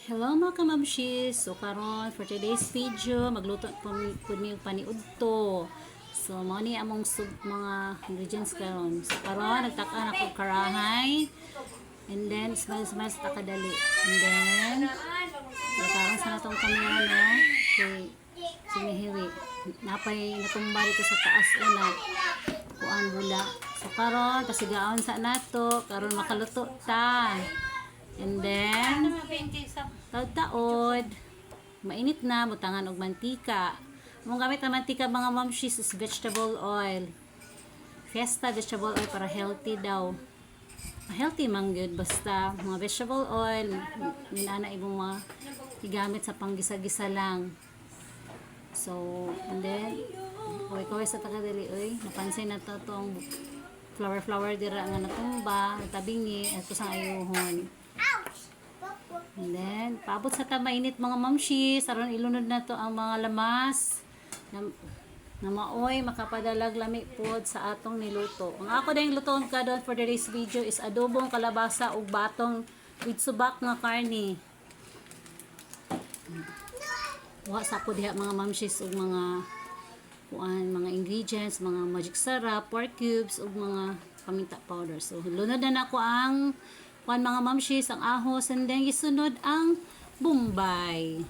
Hello mga kamamshis! So karon for today's video, magluto po mi paniudto. So mao ni among mga ingredients karon. So karon nagtaka na ko karahay. And then smells ta kadali. And then karon sa natong kamera no kay sinihiwi. Napay natumba dito sa taas una. Kuan bula. So karon pasigaon sa nato, karon makaluto ta. And then taod-taod, mainit na, butangan og mantika. Mong gamit ang mantika mga mamshis is vegetable oil. Fiesta vegetable oil para healthy daw. Healthy man good basta mga vegetable oil minana imong mga igamit sa panggisa-gisa lang. So, and then koy sa takadili oy, napansin na to tong flower dira nga natumba, tabingi at kusang ayuhon. And then, paabot sa tamainit mga mamshis, aron ilunod na to ang mga lamas na maoy makapadalag lami pod sa atong niluto. Ang ako dayong lutoon ka doon for today's video is adobong kalabasa ug batong with subak nga karni. Wa sa ko diha mga mamshis ug mga mga ingredients, mga magic sarap, pork cubes ug mga paminta powder. So, lunod na nako ang mga mamshis, ang ahos, and then isunod ang bombay.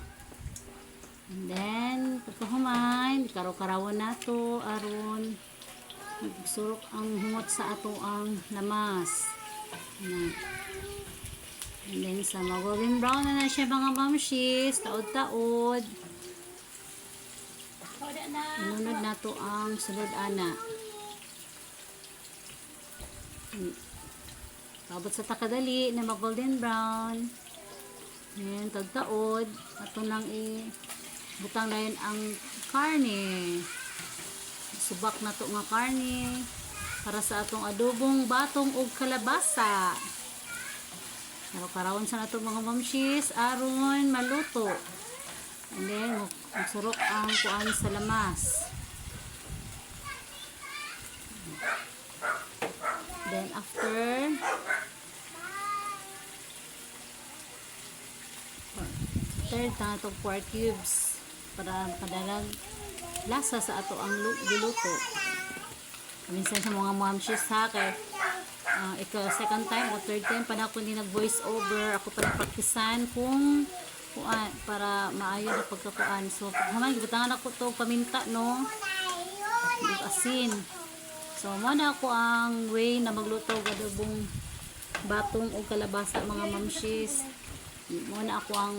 And then, pagkahuman, karaw-karawon na to aron magsurok ang hungot sa ato ang lamas. And then, sa golden brown na siya mga mamshis, taod-taod. Inunod na to ang sunod ana. Abot sa takadali na mag-golden brown. Ayan, tagtaod. Ato nang butang na yun ang karne. Subak na to nga karne. Para sa atong adobong batong ug kalabasa. Karaw-karawon sa nato mga mamshis. Aron maluto. And then, magsurok ang kuan sa lamas. Then, after na itong pork cubes para makadalag lasa sa ato ang giluto. Minsan sa mga mamshis ha, kay ikaw second time o third time pa na ako hindi nag voice over, ako pa nagpraktisan kung para maayo na pagkakuan. So paghaman gibutangan ako to paminta no ug asin. So mo na ako ang way na magluto og adobong batong o kalabasa mga mamshis. Mo na ako ang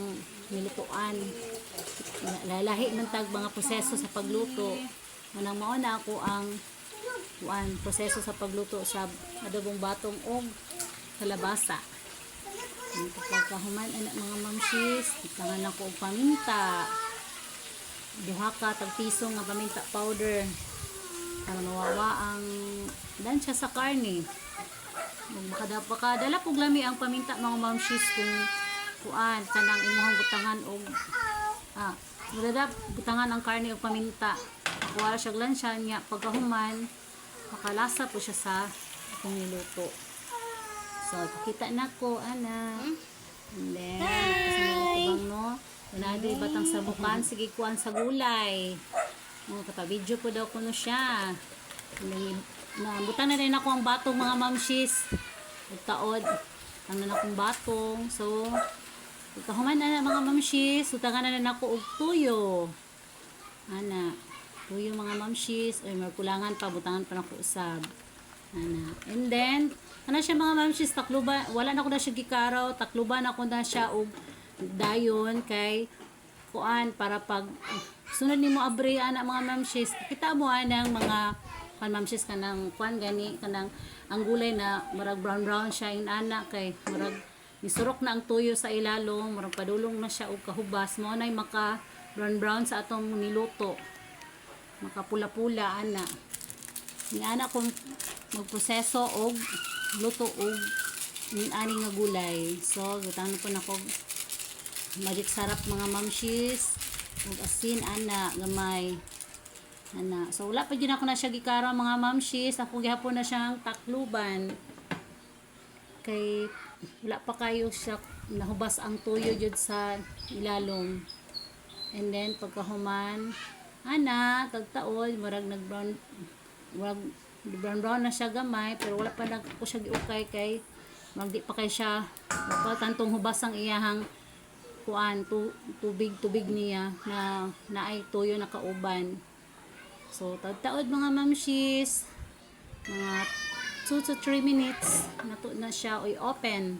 nilutuan. Lalahi man tag mga proseso sa pagluto. Manang mao na ako ang proseso sa pagluto sa adobong batong o kalabasa. Pagkahuman anak mga mamshis, itangan ako og paminta. Duha ka tag piso nga paminta powder para mawawa ang lansya sa karne. Makadala pug lami ang paminta mga mamshis kung kanang imuhang butangan og butangan ang karne og paminta. Wala siya lansya niya pagkahuman makalasa po siya sa akong niluto. So pakita na ko ana. And then kasama no nanadi batang sabukan sige kuan sa gulay. Kapabidyo po daw ko no siya. Butang na rin ako ang batong mga mamshis. Taod ang na akong batong. So pagkahuman na mga mamshis, utangan na ako og tuyo. Ana, tuyo mga mamshis, ay magkulangan pa, butangan pa nako usab. Ana. And then, siya mga mamshis, takluban, wala na ko na siya gikaraw, takluban ako na siya og dayon kay kuan para pag sunod nimo abre ana mga mamshis, kita mo anang mga mamshis kanang kuan gani kanang ang gulay na murag brown siya inana kay murag nisurok na ang tuyo sa ilalong, murag padulong na siya og kahubas mo nay maka brown sa atong niluto. Makapula-pula ana. Ni ana kung magproseso og luto og ani nga gulay. So gutang po nako magic sarap mga mamshis ug asin ana gamay. Ana. So wala pa gyud ako na siya gikara mga mamshis, ako gihapon na siyang takluban. Kay wala pa kayo siya nahubas ang tuyo jud sa ilalom. And then pagkahuman tagtaod murag nag-brown, brown na siya gamay, pero wala pa ko siya giukay kay di pa kay siya pa tantong hubas ang iyahang kuan tubig niya na naay tuyo na kauban. So tagtaod mga mamshis, mga 2 to 3 minutes nato na siya open.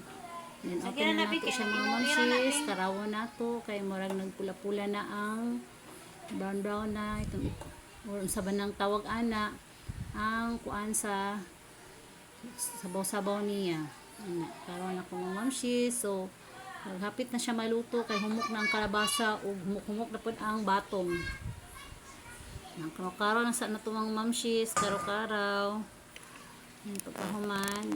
Then open na nato siya mga mamshis, karawon nato kay murag nagpula-pula na ang brown na itong or sa banang tawag ana ang kuan sa sabaw-sabaw niya. Karon ako mga mamshis, so naghapit na siya maluto kay humok na ang kalabasa ug humok na pud ang batong. Karo-karo na sa nato mga mamshis, karo-karaw. Yung pagkahuman.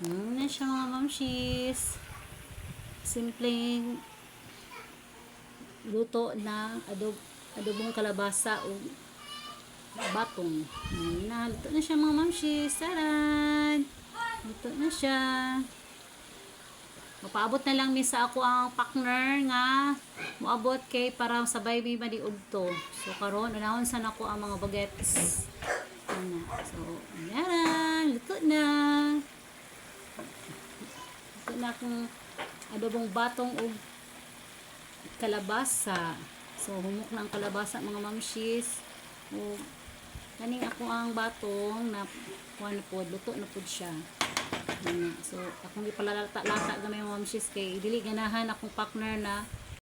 Na siya mga mamshis. Simpleng luto na adobong kalabasa o batong. Luto na siya mga mamshis. Taran! Luto na siya. Mapaabot na lang mi sa ako ang partner nga moabot kay para sabay mi madiudto. So karon unahon sa nako ang mga bagets. So ayan, luto na. Luto na akong adobong batong ug kalabasa. So humok na ang kalabasa mga mamshis. O kaning ako ang batong na kuan po luto na pud siya. So akong ipalalata-lata gamay mga mamshis kay dili ganahan akong partner na